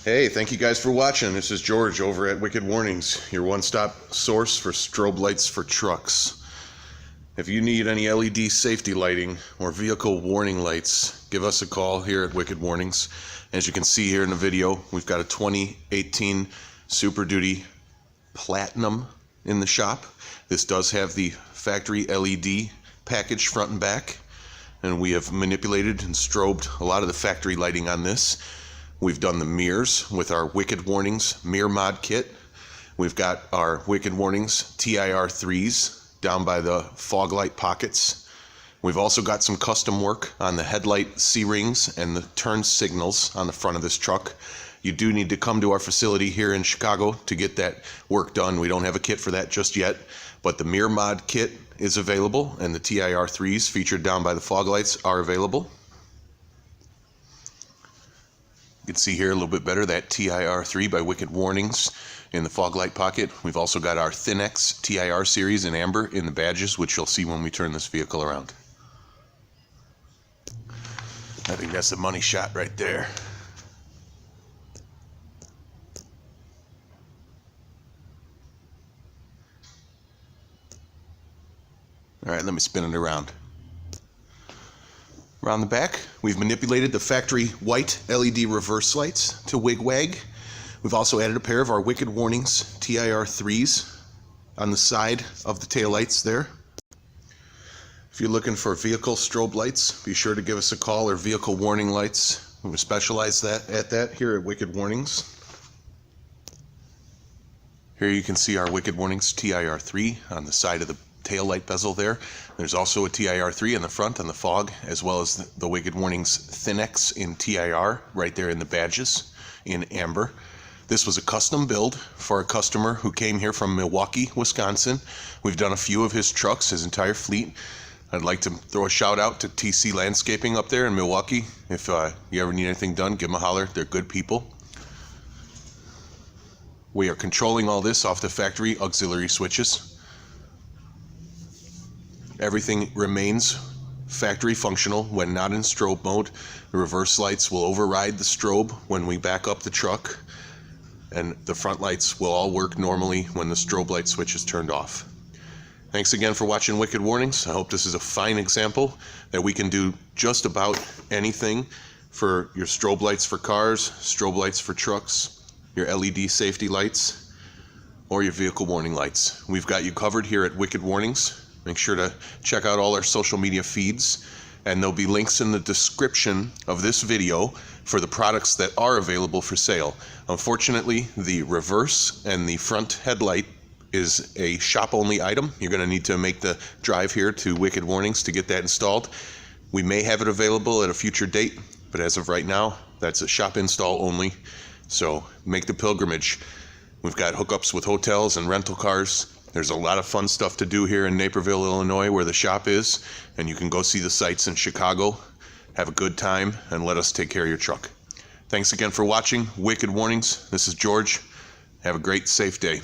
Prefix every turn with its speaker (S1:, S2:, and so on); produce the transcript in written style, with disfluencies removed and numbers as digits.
S1: Hey, thank you guys for watching. This is George over at Wicked Warnings, your one-stop source for strobe lights for trucks. If you need any LED safety lighting or vehicle warning lights, give us a call here at Wicked Warnings. As you can see here in the video, we've got a 2018 Super Duty Platinum in the shop. This does have the factory LED package front and back, and we have manipulated and strobed a lot of the factory lighting on this. We've done the mirrors with our Wicked Warnings mirror mod kit. We've got our Wicked Warnings TIR-3s down by the fog light pockets. We've also got some custom work on the headlight C-rings and the turn signals on the front of this truck. You do need to come to our facility here in Chicago to get that work done. We don't have a kit for that just yet, but the mirror mod kit is available, and the TIR-3s featured down by the fog lights are available. You can see here a little bit better that TIR-3 by Wicked Warnings in the fog light pocket. We've also got our Thin-X TIR Series in amber in the badges, which you'll see when we turn this vehicle around. I think that's a money shot right there. All right, let me spin it around. Around the back, we've manipulated the factory white LED reverse lights to wig-wag. We've also added a pair of our Wicked Warnings TIR-3s on the side of the taillights there. If you're looking for vehicle strobe lights, be sure to give us a call, or vehicle warning lights. We specialize at that here at Wicked Warnings. Here you can see our Wicked Warnings TIR-3 on the side of the tail light bezel there. There's also a TIR-3 in the front on the fog, as well as the Wicked Warnings Thin-X in TIR right there in the badges in amber. This was a custom build for a customer who came here from Milwaukee, Wisconsin. We've done a few of his trucks, his entire fleet. I'd like to throw a shout out to TC Landscaping up there in Milwaukee. If you ever need anything done, give them a holler. They're good people. We are controlling all this off the factory auxiliary switches. Everything remains factory functional when not in strobe mode. The reverse lights will override the strobe when we back up the truck, and the front lights will all work normally when the strobe light switch is turned off. Thanks again for watching Wicked Warnings. I hope this is a fine example that we can do just about anything for your strobe lights for cars, strobe lights for trucks, your LED safety lights, or your vehicle warning lights. We've got you covered here at Wicked Warnings. Make sure to check out all our social media feeds, and there'll be links in the description of this video for the products that are available for sale. Unfortunately, the reverse and the front headlight is a shop-only item. You're going to need to make the drive here to Wicked Warnings to get that installed. We may have it available at a future date, but as of right now, that's a shop install only. So make the pilgrimage. We've got hookups with hotels and rental cars. There's a lot of fun stuff to do here in Naperville, Illinois, where the shop is, and you can go see the sights in Chicago, have a good time, and let us take care of your truck. Thanks again for watching Wicked Warnings. This is George. Have a great, safe day.